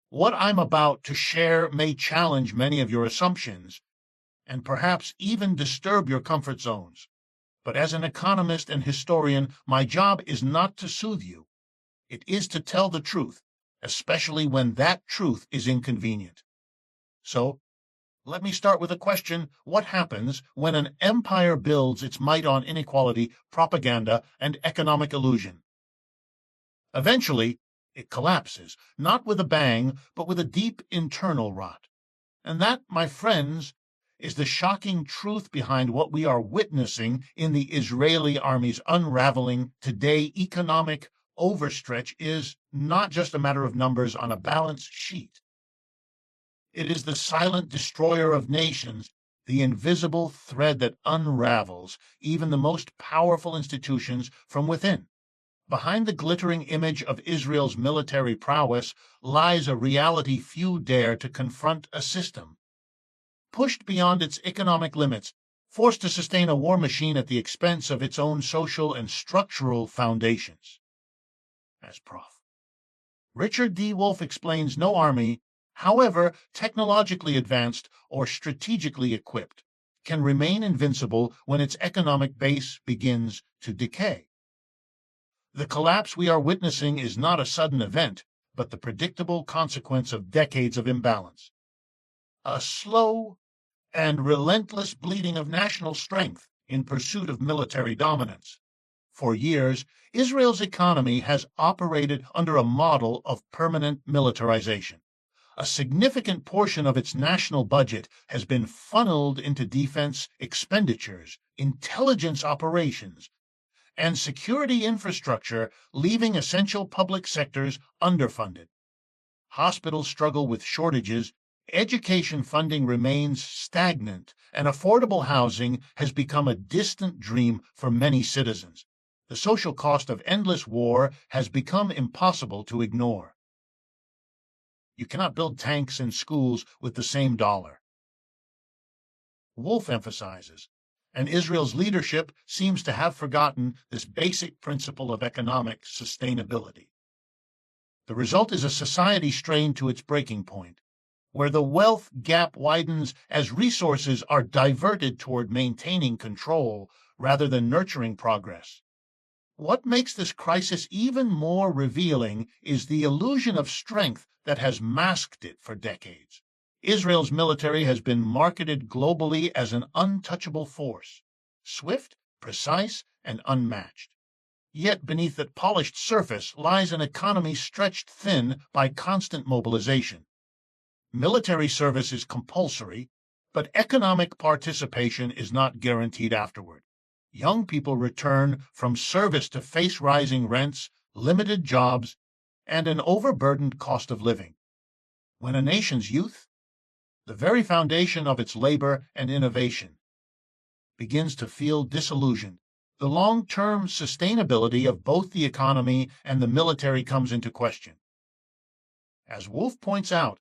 What I'm about to share may challenge many of your assumptions and perhaps even disturb your comfort zones. But as an economist and historian, my job is not to soothe you. It is to tell the truth, especially when that truth is inconvenient. So, let me start with a question. What happens when an empire builds its might on inequality, propaganda, and economic illusion? Eventually, it collapses, not with a bang, but with a deep internal rot. And that, my friends, is the shocking truth behind what we are witnessing in the Israeli army's unraveling. Today. Economic overstretch is not just a matter of numbers on a balance sheet. It is the silent destroyer of nations, the invisible thread that unravels even the most powerful institutions from within. Behind the glittering image of Israel's military prowess lies a reality few dare to confront: a system pushed beyond its economic limits, forced to sustain a war machine at the expense of its own social and structural foundations. As Prof. Richard D. Wolff explains, no army, however technologically advanced or strategically equipped, can remain invincible when its economic base begins to decay. The collapse we are witnessing is not a sudden event, but the predictable consequence of decades of imbalance. A slow and relentless bleeding of national strength in pursuit of military dominance. For years, Israel's economy has operated under a model of permanent militarization. A significant portion of its national budget has been funneled into defense expenditures, intelligence operations, and security infrastructure, leaving essential public sectors underfunded. Hospitals struggle with shortages, education funding remains stagnant, and affordable housing has become a distant dream for many citizens. The social cost of endless war has become impossible to ignore. You cannot build tanks and schools with the same dollar. Wolff emphasizes, and Israel's leadership seems to have forgotten this basic principle of economic sustainability. The result is a society strained to its breaking point, where the wealth gap widens as resources are diverted toward maintaining control rather than nurturing progress. What makes this crisis even more revealing is the illusion of strength that has masked it for decades. Israel's military has been marketed globally as an untouchable force, swift, precise, and unmatched. Yet beneath that polished surface lies an economy stretched thin by constant mobilization. Military service is compulsory, but economic participation is not guaranteed afterward. Young people return from service to face rising rents, limited jobs, and an overburdened cost of living. When a nation's youth, the very foundation of its labor and innovation, begins to feel disillusioned, the long-term sustainability of both the economy and the military comes into question. As Wolff points out,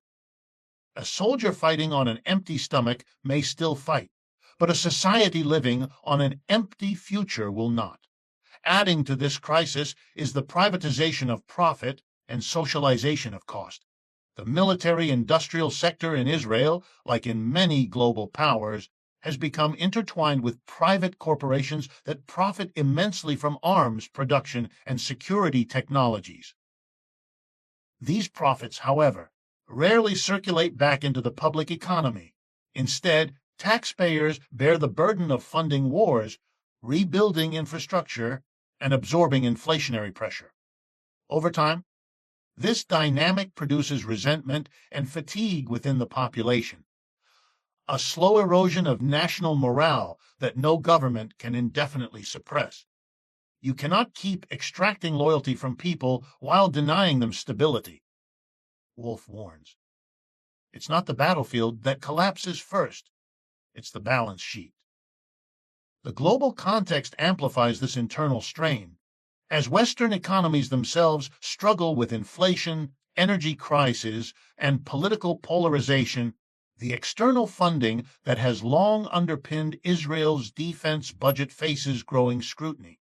a soldier fighting on an empty stomach may still fight, but a society living on an empty future will not. Adding to this crisis is the privatization of profit and socialization of cost. The military-industrial sector in Israel, like in many global powers, has become intertwined with private corporations that profit immensely from arms production and security technologies. These profits, however, rarely circulate back into the public economy. Instead, taxpayers bear the burden of funding wars, rebuilding infrastructure, and absorbing inflationary pressure. Over time, this dynamic produces resentment and fatigue within the population, a slow erosion of national morale that no government can indefinitely suppress. You cannot keep extracting loyalty from people while denying them stability. Wolff warns. It's not the battlefield that collapses first. It's the balance sheet. The global context amplifies this internal strain. As Western economies themselves struggle with inflation, energy crises, and political polarization, the external funding that has long underpinned Israel's defense budget faces growing scrutiny.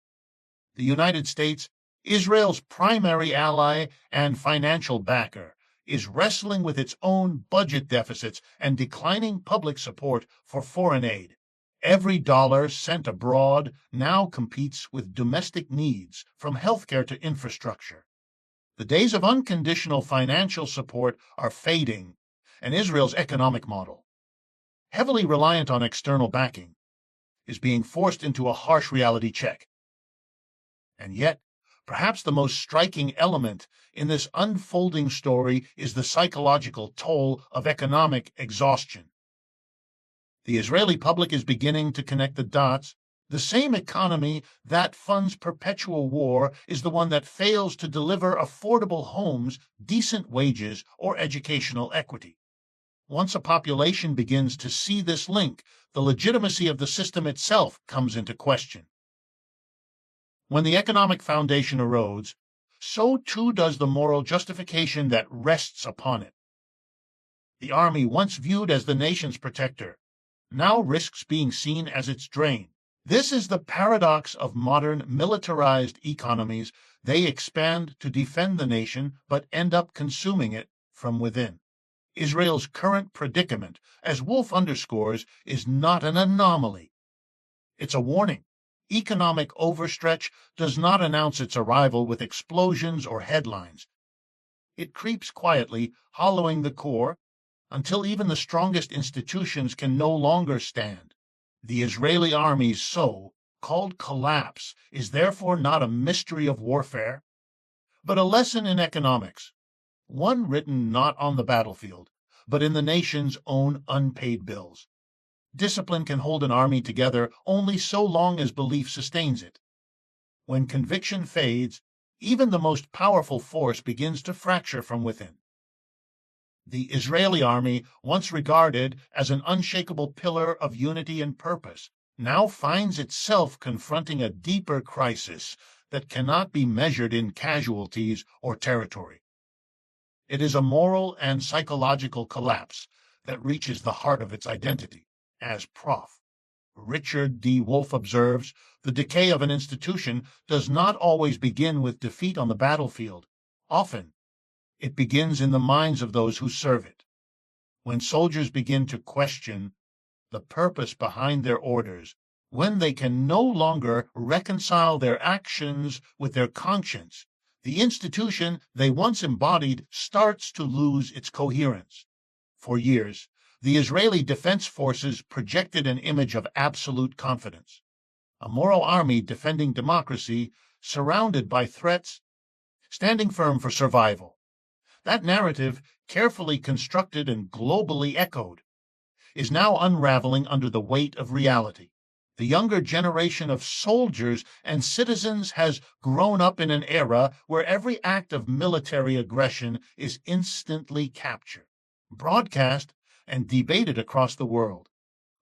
The United States, Israel's primary ally and financial backer, is wrestling with its own budget deficits and declining public support for foreign aid. Every dollar sent abroad now competes with domestic needs, from healthcare to infrastructure. The days of unconditional financial support are fading, and Israel's economic model, heavily reliant on external backing, is being forced into a harsh reality check. And yet, perhaps the most striking element in this unfolding story is the psychological toll of economic exhaustion. The Israeli public is beginning to connect the dots. The same economy that funds perpetual war is the one that fails to deliver affordable homes, decent wages, or educational equity. Once a population begins to see this link, the legitimacy of the system itself comes into question. When the economic foundation erodes, so too does the moral justification that rests upon it. The army, once viewed as the nation's protector, now risks being seen as its drain. This is the paradox of modern militarized economies. They expand to defend the nation, but end up consuming it from within. Israel's current predicament, as Wolff underscores, is not an anomaly. It's a warning. Economic overstretch does not announce its arrival with explosions or headlines. It creeps quietly, hollowing the core, until even the strongest institutions can no longer stand. The Israeli army's so-called collapse is therefore not a mystery of warfare, but a lesson in economics, one written not on the battlefield, but in the nation's own unpaid bills. Discipline can hold an army together only so long as belief sustains it. When conviction fades, even the most powerful force begins to fracture from within. The Israeli army, once regarded as an unshakable pillar of unity and purpose, now finds itself confronting a deeper crisis that cannot be measured in casualties or territory. It is a moral and psychological collapse that reaches the heart of its identity. As Prof. Richard D. Wolff observes, the decay of an institution does not always begin with defeat on the battlefield. Often, it begins in the minds of those who serve it. When soldiers begin to question the purpose behind their orders, when they can no longer reconcile their actions with their conscience, the institution they once embodied starts to lose its coherence. For years, the Israeli Defense Forces projected an image of absolute confidence, a moral army defending democracy, surrounded by threats, standing firm for survival. That narrative, carefully constructed and globally echoed, is now unraveling under the weight of reality. The younger generation of soldiers and citizens has grown up in an era where every act of military aggression is instantly captured, broadcast, and debated across the world.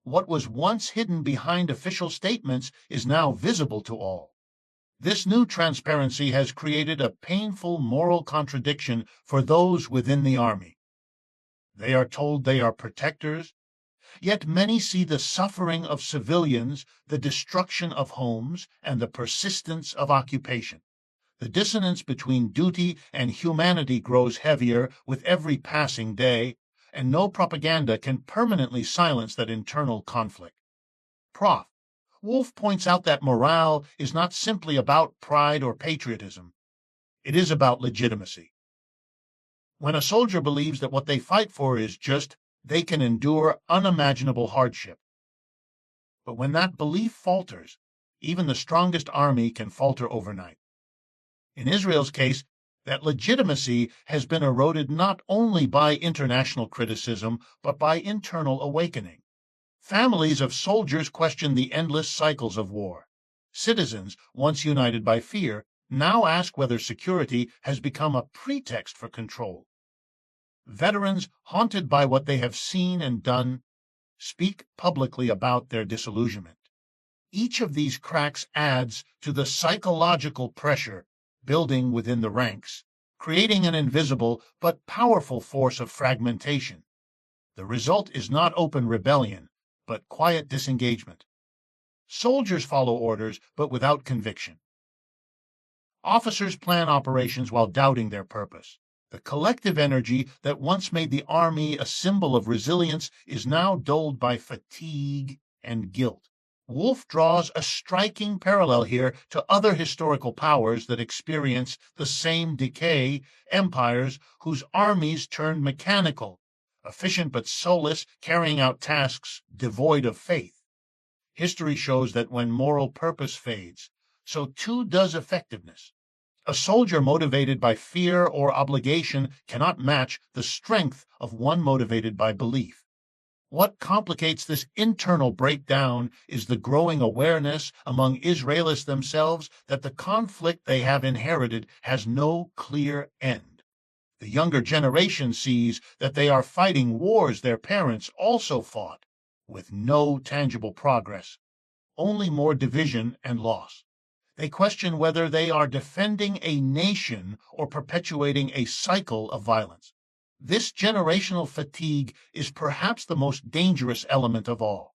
What was once hidden behind official statements is now visible to all. This new transparency has created a painful moral contradiction for those within the army. They are told they are protectors, yet many see the suffering of civilians, the destruction of homes, and the persistence of occupation. The dissonance between duty and humanity grows heavier with every passing day, and no propaganda can permanently silence that internal conflict. Prof. Wolff points out that morale is not simply about pride or patriotism. It is about legitimacy. When a soldier believes that what they fight for is just, they can endure unimaginable hardship. But when that belief falters, even the strongest army can falter overnight. In Israel's case, that legitimacy has been eroded not only by international criticism, but by internal awakening. Families of soldiers question the endless cycles of war. Citizens, once united by fear, now ask whether security has become a pretext for control. Veterans, haunted by what they have seen and done, speak publicly about their disillusionment. Each of these cracks adds to the psychological pressure building within the ranks, creating an invisible but powerful force of fragmentation. The result is not open rebellion, but quiet disengagement. Soldiers follow orders, but without conviction. Officers plan operations while doubting their purpose. The collective energy that once made the army a symbol of resilience is now dulled by fatigue and guilt. Wolff draws a striking parallel here to other historical powers that experience the same decay, empires whose armies turned mechanical, efficient but soulless, carrying out tasks devoid of faith. History shows that when moral purpose fades, so too does effectiveness. A soldier motivated by fear or obligation cannot match the strength of one motivated by belief. What complicates this internal breakdown is the growing awareness among Israelis themselves that the conflict they have inherited has no clear end. The younger generation sees that they are fighting wars their parents also fought, with no tangible progress, only more division and loss. They question whether they are defending a nation or perpetuating a cycle of violence. This generational fatigue is perhaps the most dangerous element of all.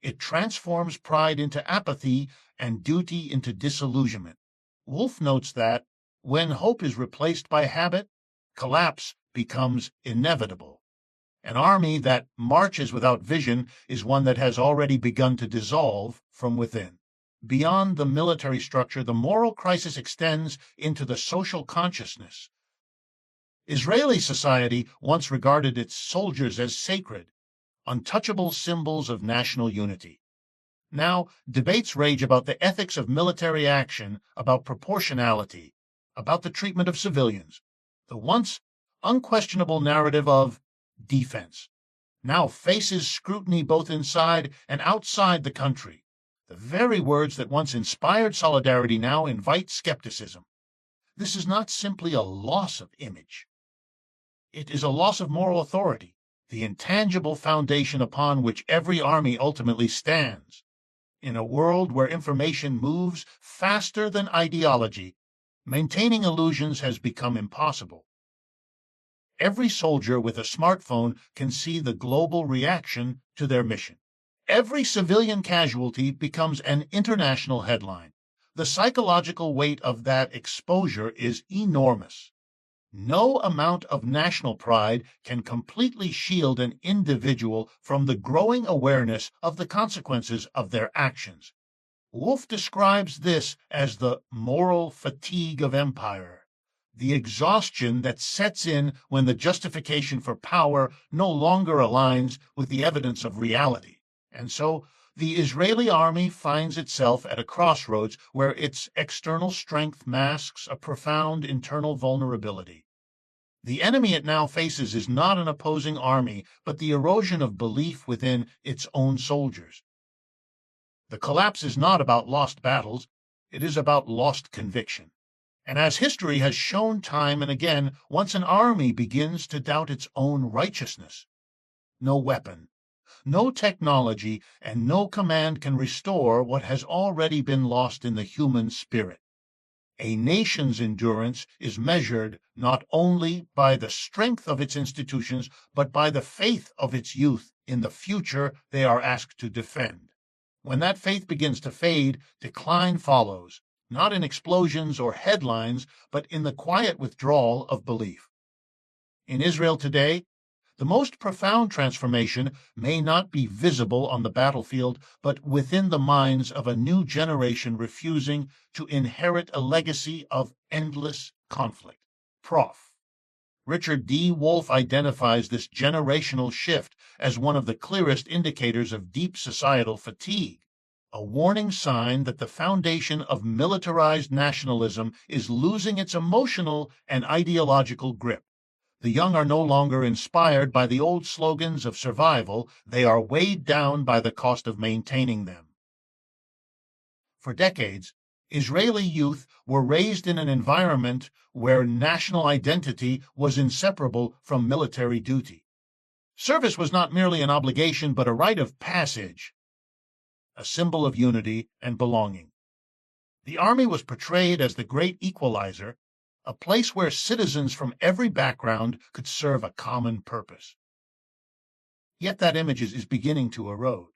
It transforms pride into apathy and duty into disillusionment. Wolff notes that, when hope is replaced by habit, collapse becomes inevitable. An army that marches without vision is one that has already begun to dissolve from within. Beyond the military structure, the moral crisis extends into the social consciousness. Israeli society once regarded its soldiers as sacred, untouchable symbols of national unity. Now, debates rage about the ethics of military action, about proportionality, about the treatment of civilians. The once unquestionable narrative of defense now faces scrutiny both inside and outside the country. The very words that once inspired solidarity now invite skepticism. This is not simply a loss of image. It is a loss of moral authority, the intangible foundation upon which every army ultimately stands. In a world where information moves faster than ideology, maintaining illusions has become impossible. Every soldier with a smartphone can see the global reaction to their mission. Every civilian casualty becomes an international headline. The psychological weight of that exposure is enormous. No amount of national pride can completely shield an individual from the growing awareness of the consequences of their actions. Wolff describes this as the moral fatigue of empire, the exhaustion that sets in when the justification for power no longer aligns with the evidence of reality. And so, the Israeli army finds itself at a crossroads where its external strength masks a profound internal vulnerability. The enemy it now faces is not an opposing army, but the erosion of belief within its own soldiers. The collapse is not about lost battles, it is about lost conviction. And as history has shown time and again, once an army begins to doubt its own righteousness, no weapon, no technology, and no command can restore what has already been lost in the human spirit. A nation's endurance is measured not only by the strength of its institutions, but by the faith of its youth in the future they are asked to defend. When that faith begins to fade, decline follows, not in explosions or headlines, but in the quiet withdrawal of belief. In Israel today, the most profound transformation may not be visible on the battlefield, but within the minds of a new generation refusing to inherit a legacy of endless conflict. Prof. Richard D. Wolff identifies this generational shift as one of the clearest indicators of deep societal fatigue, a warning sign that the foundation of militarized nationalism is losing its emotional and ideological grip. The young are no longer inspired by the old slogans of survival, they are weighed down by the cost of maintaining them. For decades, Israeli youth were raised in an environment where national identity was inseparable from military duty. Service was not merely an obligation, but a rite of passage, a symbol of unity and belonging. The army was portrayed as the great equalizer, a place where citizens from every background could serve a common purpose. Yet that image is beginning to erode.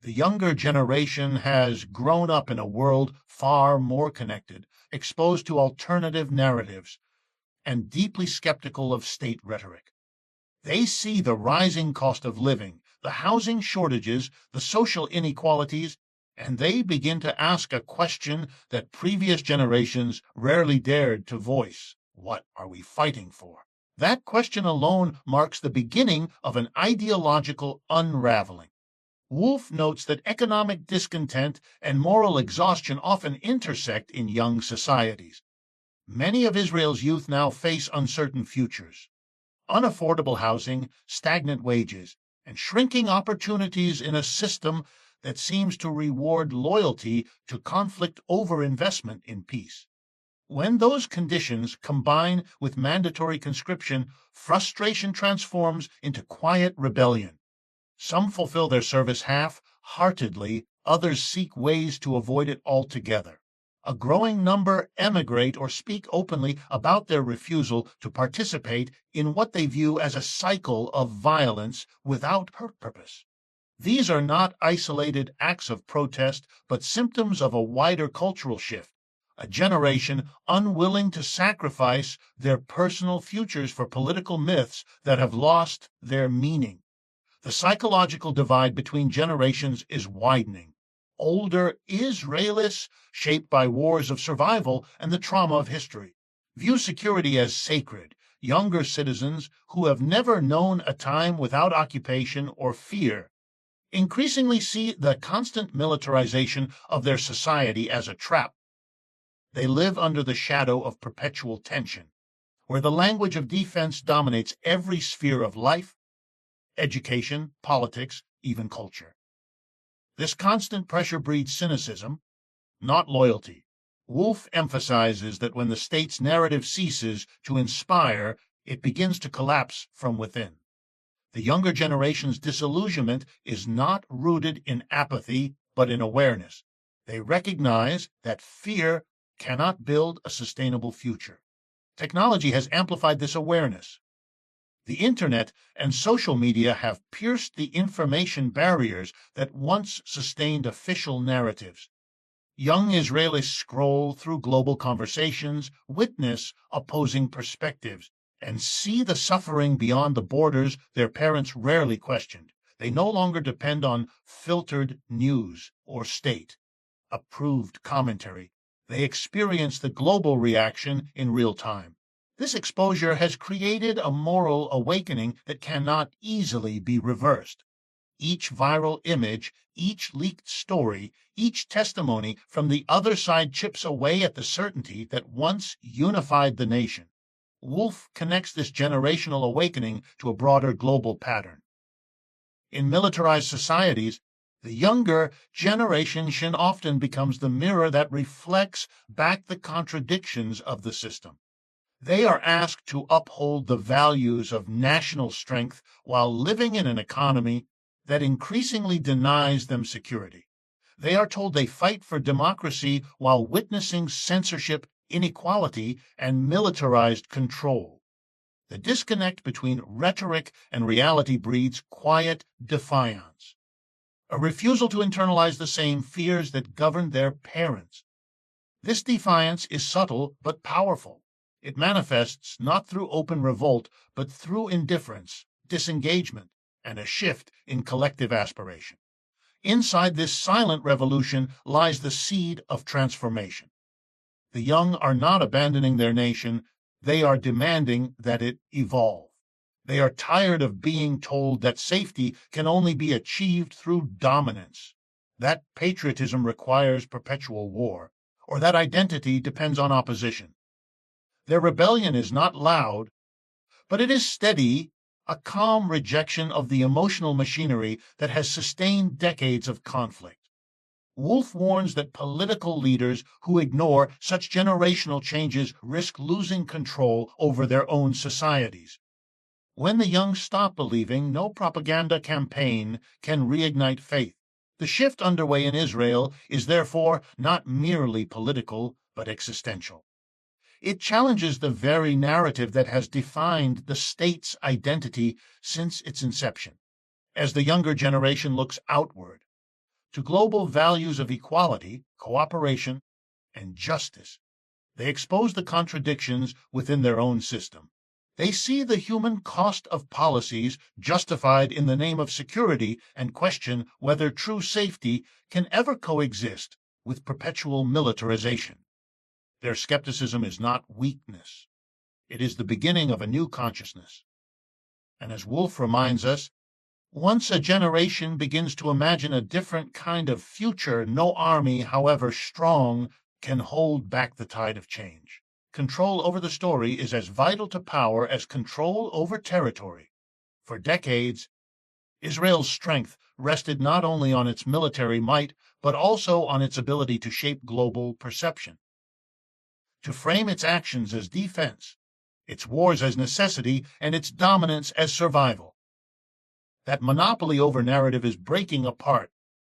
The younger generation has grown up in a world far more connected, exposed to alternative narratives, and deeply skeptical of state rhetoric. They see the rising cost of living, the housing shortages, the social inequalities, and they begin to ask a question that previous generations rarely dared to voice. What are we fighting for? That question alone marks the beginning of an ideological unraveling. Wolff notes that economic discontent and moral exhaustion often intersect in young societies. Many of Israel's youth now face uncertain futures. Unaffordable housing, stagnant wages, and shrinking opportunities in a system that seems to reward loyalty to conflict over investment in peace. When those conditions combine with mandatory conscription, frustration transforms into quiet rebellion. Some fulfill their service half-heartedly, others seek ways to avoid it altogether. A growing number emigrate or speak openly about their refusal to participate in what they view as a cycle of violence without purpose. These are not isolated acts of protest, but symptoms of a wider cultural shift, a generation unwilling to sacrifice their personal futures for political myths that have lost their meaning. The psychological divide between generations is widening. Older Israelis, shaped by wars of survival and the trauma of history, view security as sacred. Younger citizens, who have never known a time without occupation or fear, increasingly see the constant militarization of their society as a trap. They live under the shadow of perpetual tension, where the language of defense dominates every sphere of life, education, politics, even culture. This constant pressure breeds cynicism, not loyalty. Wolff emphasizes that when the state's narrative ceases to inspire, it begins to collapse from within. The younger generation's disillusionment is not rooted in apathy, but in awareness. They recognize that fear cannot build a sustainable future. Technology has amplified this awareness. The internet and social media have pierced the information barriers that once sustained official narratives. Young Israelis scroll through global conversations, witness opposing perspectives, and see the suffering beyond the borders their parents rarely questioned. They no longer depend on filtered news or state-approved commentary. They experience the global reaction in real time. This exposure has created a moral awakening that cannot easily be reversed. Each viral image, each leaked story, each testimony from the other side chips away at the certainty that once unified the nation. Wolff connects this generational awakening to a broader global pattern. In militarized societies, the younger generation often becomes the mirror that reflects back the contradictions of the system. They are asked to uphold the values of national strength while living in an economy that increasingly denies them security. They are told they fight for democracy while witnessing censorship, inequality, and militarized control. The disconnect between rhetoric and reality breeds quiet defiance, a refusal to internalize the same fears that governed their parents. This defiance is subtle but powerful. It manifests not through open revolt, but through indifference, disengagement, and a shift in collective aspiration. Inside this silent revolution lies the seed of transformation. The young are not abandoning their nation, they are demanding that it evolve. They are tired of being told that safety can only be achieved through dominance, that patriotism requires perpetual war, or that identity depends on opposition. Their rebellion is not loud, but it is steady, a calm rejection of the emotional machinery that has sustained decades of conflict. Wolff warns that political leaders who ignore such generational changes risk losing control over their own societies. When the young stop believing, no propaganda campaign can reignite faith. The shift underway in Israel is therefore not merely political, but existential. It challenges the very narrative that has defined the state's identity since its inception. As the younger generation looks outward, to global values of equality, cooperation, and justice, They expose the contradictions within their own system. They see the human cost of policies justified in the name of security and question whether true safety can ever coexist with perpetual militarization. Their skepticism is not weakness. It is the beginning of a new consciousness. And as Wolff reminds us, once a generation begins to imagine a different kind of future, no army, however strong, can hold back the tide of change. Control over the story is as vital to power as control over territory. For decades, Israel's strength rested not only on its military might, but also on its ability to shape global perception, to frame its actions as defense, its wars as necessity, and its dominance as survival. That monopoly over narrative is breaking apart,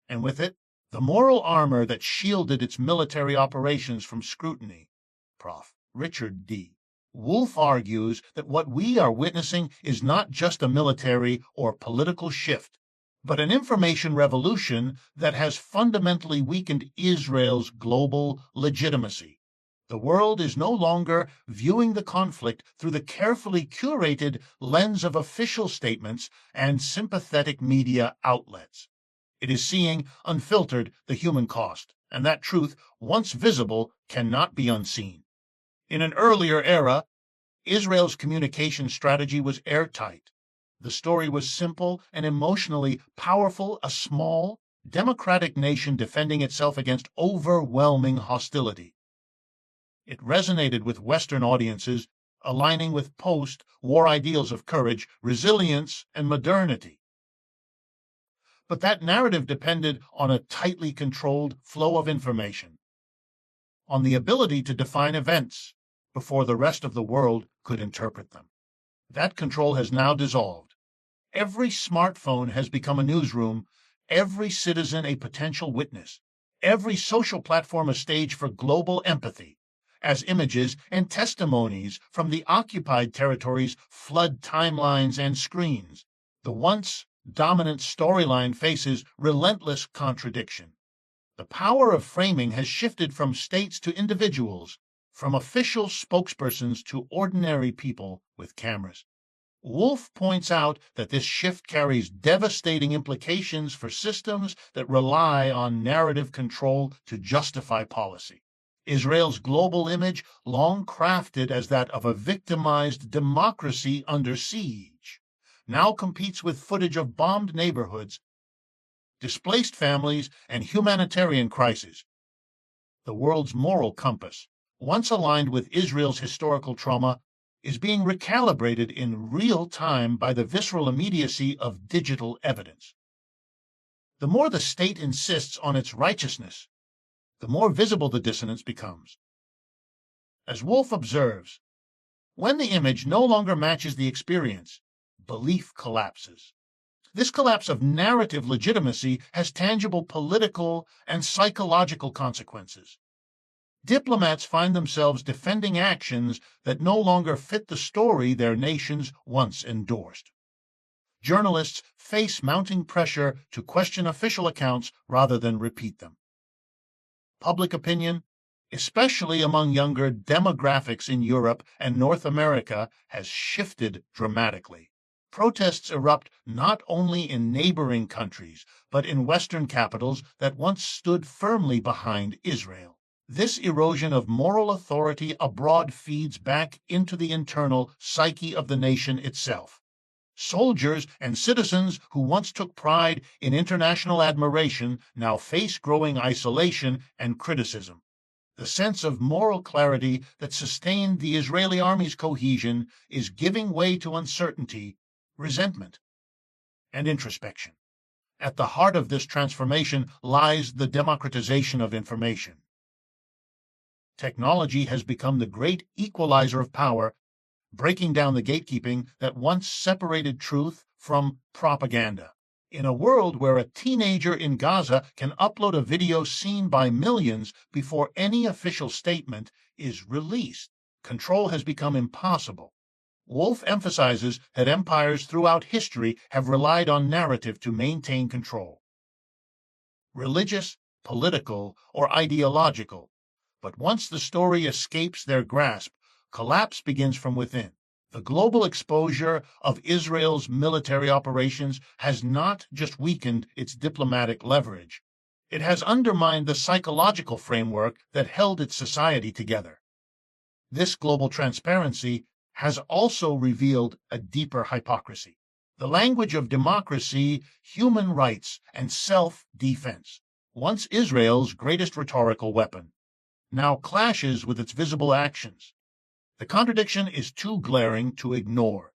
and with it, the moral armor that shielded its military operations from scrutiny. Prof. Richard D. Wolff argues that what we are witnessing is not just a military or political shift, but an information revolution that has fundamentally weakened Israel's global legitimacy. The world is no longer viewing the conflict through the carefully curated lens of official statements and sympathetic media outlets. It is seeing unfiltered the human cost, and that truth, once visible, cannot be unseen. In an earlier era, Israel's communication strategy was airtight. The story was simple and emotionally powerful, a small, democratic nation defending itself against overwhelming hostility. It resonated with Western audiences, aligning with post-war ideals of courage, resilience, and modernity. But that narrative depended on a tightly controlled flow of information, on the ability to define events before the rest of the world could interpret them. That control has now dissolved. Every smartphone has become a newsroom, every citizen a potential witness, every social platform a stage for global empathy, as images and testimonies from the occupied territories flood timelines and screens. The once dominant storyline faces relentless contradiction. The power of framing has shifted from states to individuals, from official spokespersons to ordinary people with cameras. Wolff points out that this shift carries devastating implications for systems that rely on narrative control to justify policy. Israel's global image, long crafted as that of a victimized democracy under siege, now competes with footage of bombed neighborhoods, displaced families, and humanitarian crises. The world's moral compass, once aligned with Israel's historical trauma, is being recalibrated in real time by the visceral immediacy of digital evidence. The more the state insists on its righteousness, the more visible the dissonance becomes. As Wolff observes, when the image no longer matches the experience, belief collapses. This collapse of narrative legitimacy has tangible political and psychological consequences. Diplomats find themselves defending actions that no longer fit the story their nations once endorsed. Journalists face mounting pressure to question official accounts rather than repeat them. Public opinion, especially among younger demographics in Europe and North America, has shifted dramatically. Protests erupt not only in neighboring countries, but in Western capitals that once stood firmly behind Israel. This erosion of moral authority abroad feeds back into the internal psyche of the nation itself. Soldiers and citizens who once took pride in international admiration now face growing isolation and criticism. The sense of moral clarity that sustained the Israeli army's cohesion is giving way to uncertainty, resentment, and introspection. At the heart of this transformation lies the democratization of information. Technology has become the great equalizer of power, breaking down the gatekeeping that once separated truth from propaganda. In a world where a teenager in Gaza can upload a video seen by millions before any official statement is released, control has become impossible. Wolff emphasizes that empires throughout history have relied on narrative to maintain control. Religious, political, or ideological, But once the story escapes their grasp, collapse begins from within. The global exposure of Israel's military operations has not just weakened its diplomatic leverage, it has undermined the psychological framework that held its society together. This global transparency has also revealed a deeper hypocrisy. The language of democracy, human rights, and self-defense, once Israel's greatest rhetorical weapon, now clashes with its visible actions. The contradiction is too glaring to ignore.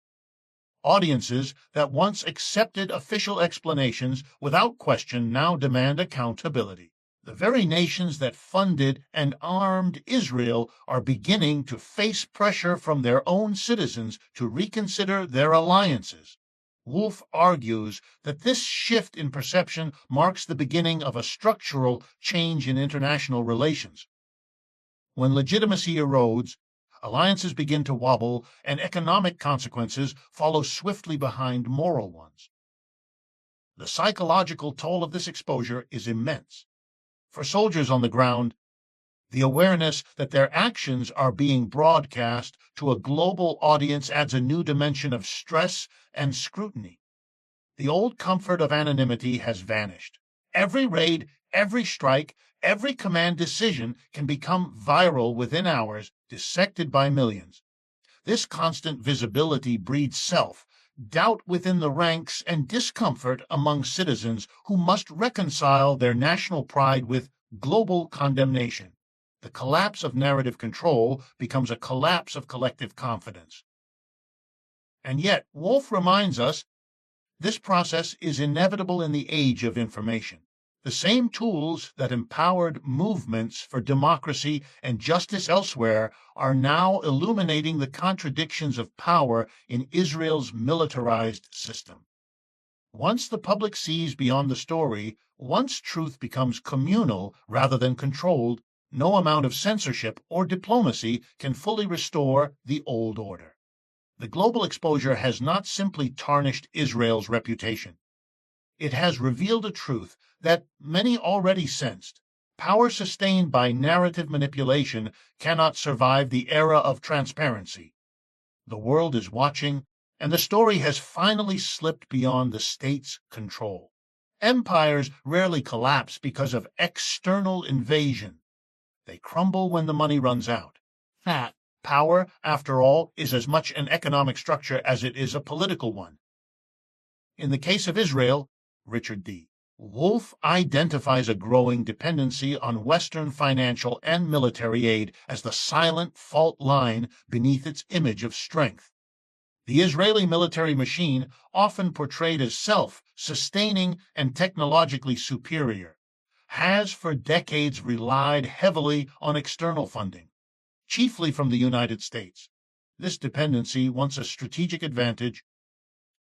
Audiences that once accepted official explanations without question now demand accountability. The very nations that funded and armed Israel are beginning to face pressure from their own citizens to reconsider their alliances. Wolff argues that this shift in perception marks the beginning of a structural change in international relations. When legitimacy erodes, alliances begin to wobble, and economic consequences follow swiftly behind moral ones. The psychological toll of this exposure is immense. For soldiers on the ground, the awareness that their actions are being broadcast to a global audience adds a new dimension of stress and scrutiny. The old comfort of anonymity has vanished. Every raid, every strike, every command decision can become viral within hours, dissected by millions. This constant visibility breeds doubt within the ranks, and discomfort among citizens who must reconcile their national pride with global condemnation. The collapse of narrative control becomes a collapse of collective confidence. And yet, Wolff reminds us this process is inevitable in the age of information. The same tools that empowered movements for democracy and justice elsewhere are now illuminating the contradictions of power in Israel's militarized system. Once the public sees beyond the story, once truth becomes communal rather than controlled, no amount of censorship or diplomacy can fully restore the old order. The global exposure has not simply tarnished Israel's reputation. It has revealed a truth that many already sensed. Power sustained by narrative manipulation cannot survive the era of transparency. The world is watching, and the story has finally slipped beyond the state's control. Empires rarely collapse because of external invasion. They crumble when the money runs out. Power, after all, is as much an economic structure as it is a political one. In the case of Israel, Richard D. Wolff identifies a growing dependency on Western financial and military aid as the silent fault line beneath its image of strength. The Israeli military machine, often portrayed as self-sustaining and technologically superior, has for decades relied heavily on external funding, chiefly from the United States. This dependency, once a strategic advantage,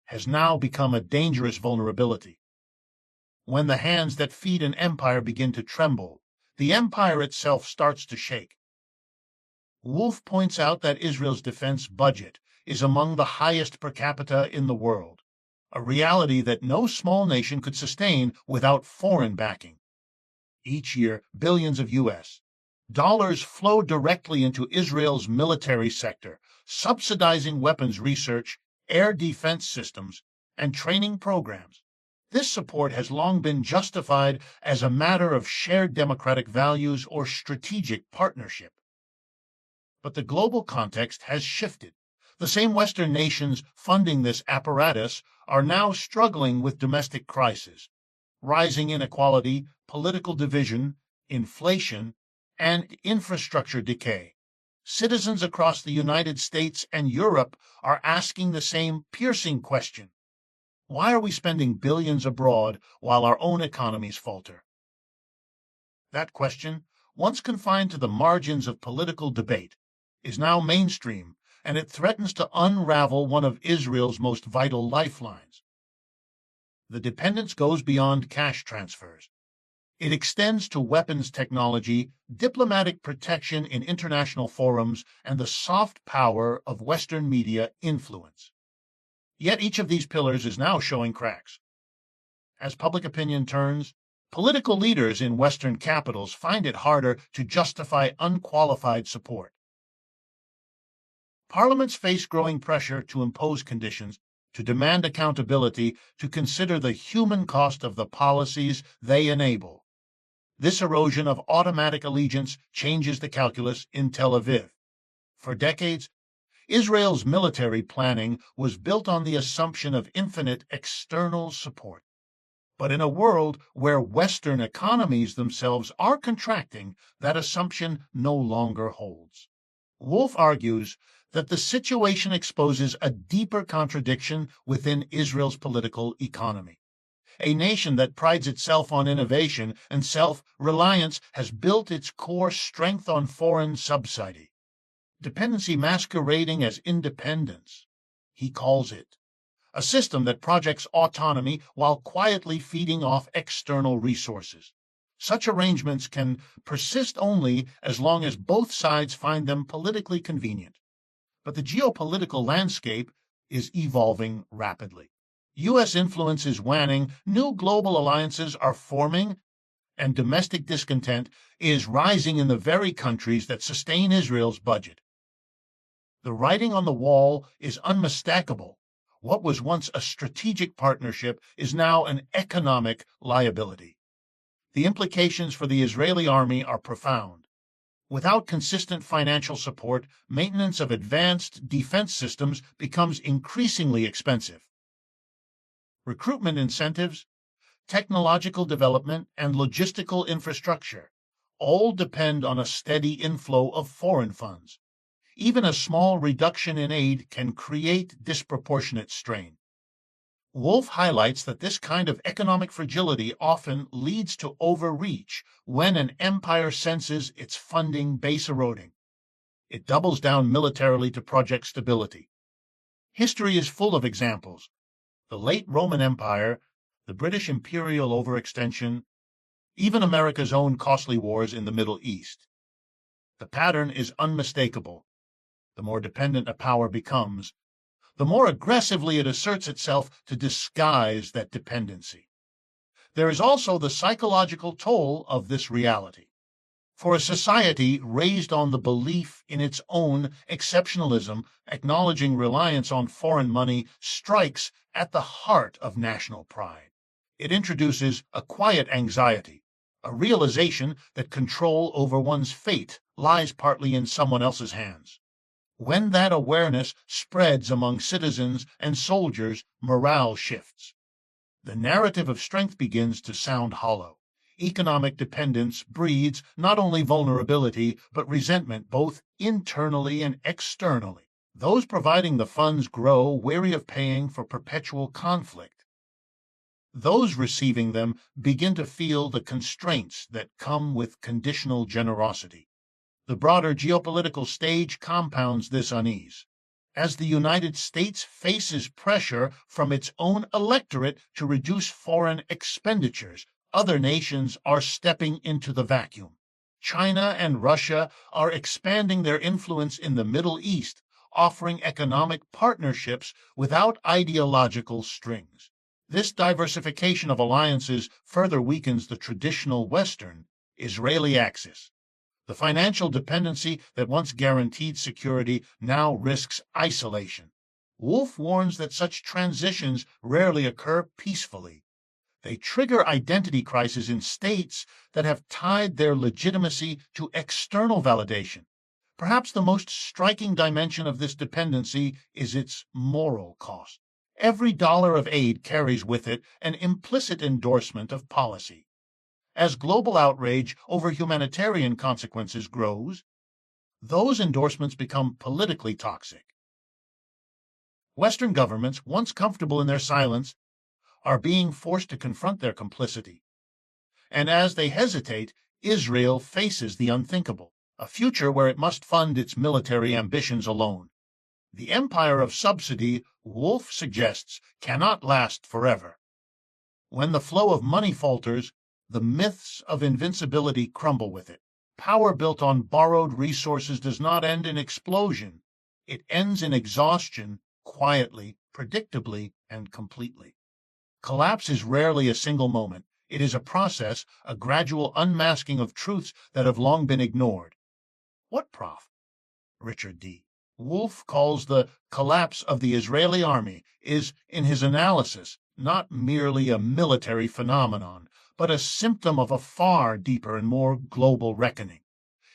has now become a dangerous vulnerability. When the hands that feed an empire begin to tremble, the empire itself starts to shake. Wolff points out that Israel's defense budget is among the highest per capita in the world, a reality that no small nation could sustain without foreign backing. Each year, billions of U.S. dollars flow directly into Israel's military sector, subsidizing weapons research, air defense systems, and training programs. This support has long been justified as a matter of shared democratic values or strategic partnership. But the global context has shifted. The same Western nations funding this apparatus are now struggling with domestic crises, rising inequality, political division, inflation, and infrastructure decay. Citizens across the United States and Europe are asking the same piercing question. Why are we spending billions abroad while our own economies falter? That question, once confined to the margins of political debate, is now mainstream, and it threatens to unravel one of Israel's most vital lifelines. The dependence goes beyond cash transfers. It extends to weapons technology, diplomatic protection in international forums, and the soft power of Western media influence. Yet each of these pillars is now showing cracks. As public opinion turns, Political leaders in Western capitals find it harder to justify unqualified support. Parliaments face growing pressure to impose conditions, to demand accountability, to consider the human cost of the policies they enable. This erosion of automatic allegiance changes the calculus in Tel Aviv. For decades, Israel's military planning was built on the assumption of infinite external support. But in a world where Western economies themselves are contracting, that assumption no longer holds. Wolff argues that the situation exposes a deeper contradiction within Israel's political economy. A nation that prides itself on innovation and self-reliance has built its core strength on foreign subsidy. Dependency masquerading as independence, he calls it. A system that projects autonomy while quietly feeding off external resources. Such arrangements can persist only as long as both sides find them politically convenient. But the geopolitical landscape is evolving rapidly. U.S. influence is waning, new global alliances are forming, and domestic discontent is rising in the very countries that sustain Israel's budget. The writing on the wall is unmistakable. What was once a strategic partnership is now an economic liability. The implications for the Israeli army are profound. Without consistent financial support, maintenance of advanced defense systems becomes increasingly expensive. Recruitment incentives, technological development, and logistical infrastructure all depend on a steady inflow of foreign funds. Even a small reduction in aid can create disproportionate strain. Wolff highlights that this kind of economic fragility often leads to overreach when an empire senses its funding base eroding. It doubles down militarily to project stability. History is full of examples. The late Roman Empire, the British imperial overextension, even America's own costly wars in the Middle East. The pattern is unmistakable. The more dependent a power becomes, the more aggressively it asserts itself to disguise that dependency. There is also the psychological toll of this reality. For a society raised on the belief in its own exceptionalism, acknowledging reliance on foreign money strikes at the heart of national pride. It introduces a quiet anxiety, a realization that control over one's fate lies partly in someone else's hands. When that awareness spreads among citizens and soldiers, morale shifts. The narrative of strength begins to sound hollow. Economic dependence breeds not only vulnerability, but resentment both internally and externally. Those providing the funds grow weary of paying for perpetual conflict. Those receiving them begin to feel the constraints that come with conditional generosity. The broader geopolitical stage compounds this unease. As the United States faces pressure from its own electorate to reduce foreign expenditures, other nations are stepping into the vacuum. China and Russia are expanding their influence in the Middle East, offering economic partnerships without ideological strings. This diversification of alliances further weakens the traditional Western Israeli axis. The financial dependency that once guaranteed security now risks isolation. Wolff warns that such transitions rarely occur peacefully. They trigger identity crises in states that have tied their legitimacy to external validation. Perhaps the most striking dimension of this dependency is its moral cost. Every dollar of aid carries with it an implicit endorsement of policy. As global outrage over humanitarian consequences grows, those endorsements become politically toxic. Western governments, once comfortable in their silence, are being forced to confront their complicity. And as they hesitate, Israel faces the unthinkable, a future where it must fund its military ambitions alone. The empire of subsidy, Wolff suggests, cannot last forever. When the flow of money falters, the myths of invincibility crumble with it. Power built on borrowed resources does not end in explosion. It ends in exhaustion, quietly, predictably, and completely. Collapse is rarely a single moment. It is a process, a gradual unmasking of truths that have long been ignored. What, Prof? Richard D. Wolff calls the collapse of the Israeli army is, in his analysis, not merely a military phenomenon, but a symptom of a far deeper and more global reckoning.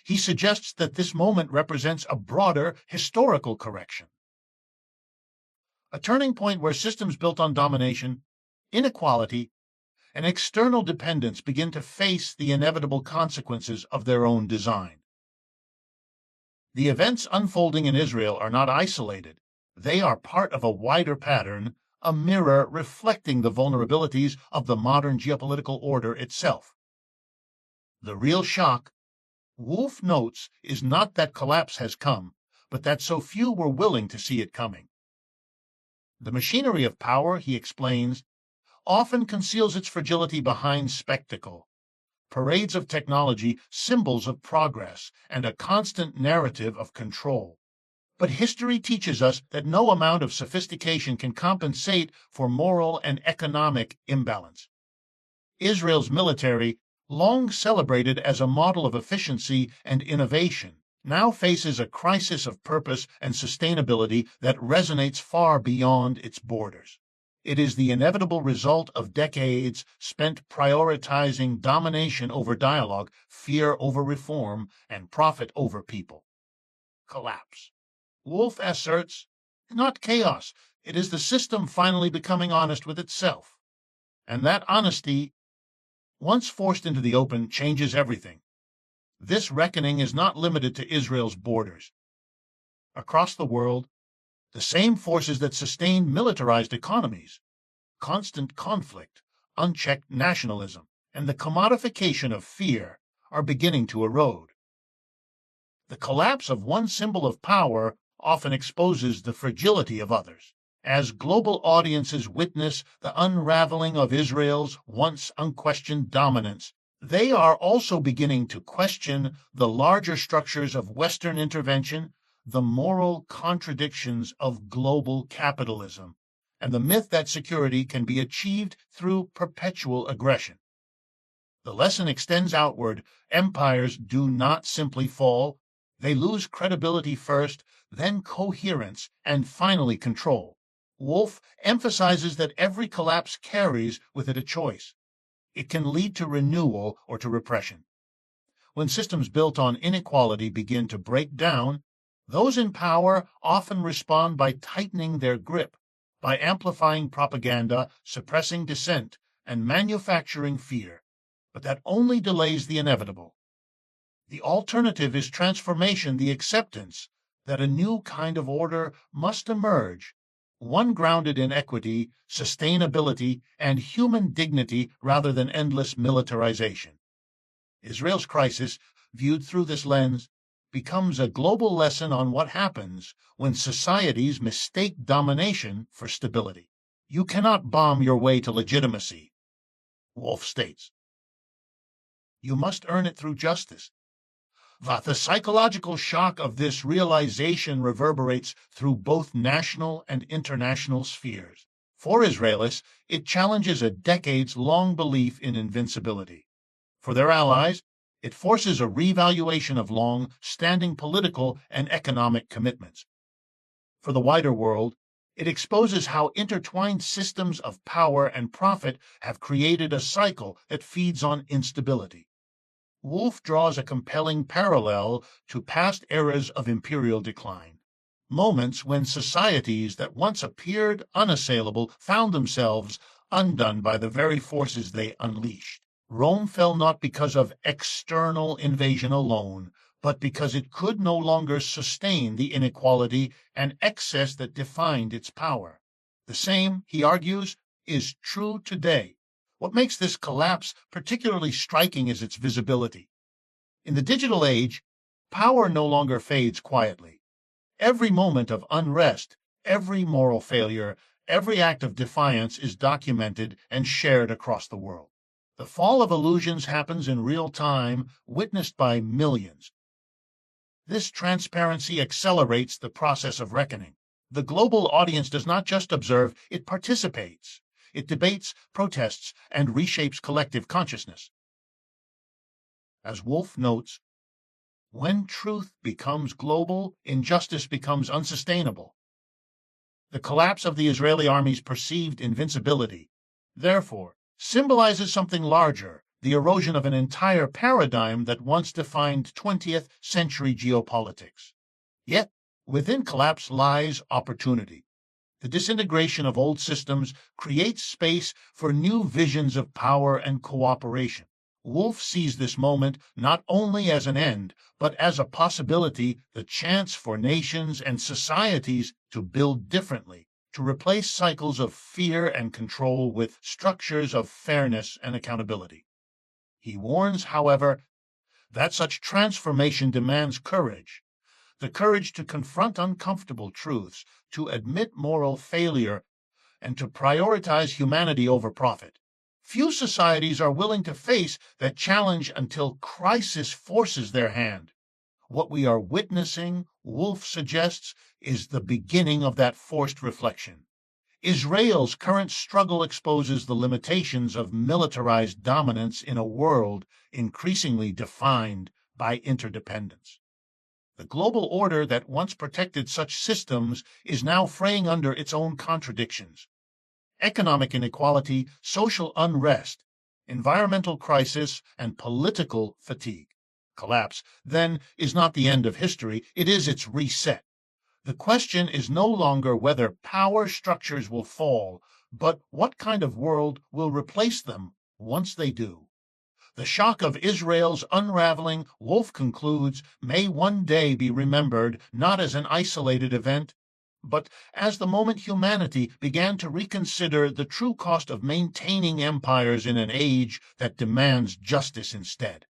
He suggests that this moment represents a broader historical correction, a turning point where systems built on domination, inequality, and external dependence begin to face the inevitable consequences of their own design. The events unfolding in Israel are not isolated. They are part of a wider pattern, a mirror reflecting the vulnerabilities of the modern geopolitical order itself. The real shock, Wolff notes, is not that collapse has come, but that so few were willing to see it coming. The machinery of power, he explains, often conceals its fragility behind spectacle. Parades of technology, symbols of progress, and a constant narrative of control. But history teaches us that no amount of sophistication can compensate for moral and economic imbalance. Israel's military, long celebrated as a model of efficiency and innovation, now faces a crisis of purpose and sustainability that resonates far beyond its borders. It is the inevitable result of decades spent prioritizing domination over dialogue, fear over reform, and profit over people. Collapse. Wolff asserts, not chaos, it is the system finally becoming honest with itself. And that honesty, once forced into the open, changes everything. This reckoning is not limited to Israel's borders. Across the world, the same forces that sustain militarized economies, constant conflict, unchecked nationalism, and the commodification of fear are beginning to erode. The collapse of one symbol of power often exposes the fragility of others. As global audiences witness the unraveling of Israel's once unquestioned dominance, they are also beginning to question the larger structures of Western intervention, the moral contradictions of global capitalism, and the myth that security can be achieved through perpetual aggression. The lesson extends outward. Empires do not simply fall. They lose credibility first, then coherence, and finally control. Wolff emphasizes that every collapse carries with it a choice. It can lead to renewal or to repression. When systems built on inequality begin to break down, those in power often respond by tightening their grip, by amplifying propaganda, suppressing dissent, and manufacturing fear. But that only delays the inevitable. The alternative is transformation, the acceptance that a new kind of order must emerge, one grounded in equity, sustainability, and human dignity rather than endless militarization. Israel's crisis, viewed through this lens, becomes a global lesson on what happens when societies mistake domination for stability. You cannot bomb your way to legitimacy, Wolff states. You must earn it through justice. The psychological shock of this realization reverberates through both national and international spheres. For Israelis, it challenges a decades-long belief in invincibility. For their allies, it forces a revaluation of long-standing political and economic commitments. For the wider world, it exposes how intertwined systems of power and profit have created a cycle that feeds on instability. Wolff draws a compelling parallel to past eras of imperial decline, moments when societies that once appeared unassailable found themselves undone by the very forces they unleashed. Rome fell not because of external invasion alone, but because it could no longer sustain the inequality and excess that defined its power. The same, he argues, is true today. What makes this collapse particularly striking is its visibility. In the digital age, power no longer fades quietly. Every moment of unrest, every moral failure, every act of defiance is documented and shared across the world. The fall of illusions happens in real time, witnessed by millions. This transparency accelerates the process of reckoning. The global audience does not just observe, it participates. it debates, protests, and reshapes collective consciousness. As Wolff notes, when truth becomes global, injustice becomes unsustainable. The collapse of the Israeli army's perceived invincibility, therefore, symbolizes something larger, the erosion of an entire paradigm that once defined 20th century geopolitics. Yet, within collapse lies opportunity. The disintegration of old systems creates space for new visions of power and cooperation. Wolff sees this moment not only as an end, but as a possibility, the chance for nations and societies to build differently, to replace cycles of fear and control with structures of fairness and accountability. He warns, however, that such transformation demands courage, the courage to confront uncomfortable truths, to admit moral failure, and to prioritize humanity over profit. Few societies are willing to face that challenge until crisis forces their hand. What we are witnessing, Wolff suggests, is the beginning of that forced reflection. Israel's current struggle exposes the limitations of militarized dominance in a world increasingly defined by interdependence. The global order that once protected such systems is now fraying under its own contradictions. Economic inequality, social unrest, environmental crisis, and political fatigue. Collapse, then, is not the end of history, it is its reset. The question is no longer whether power structures will fall, but what kind of world will replace them once they do. The shock of Israel's unraveling, Wolff concludes, may one day be remembered not as an isolated event, but as the moment humanity began to reconsider the true cost of maintaining empires in an age that demands justice instead.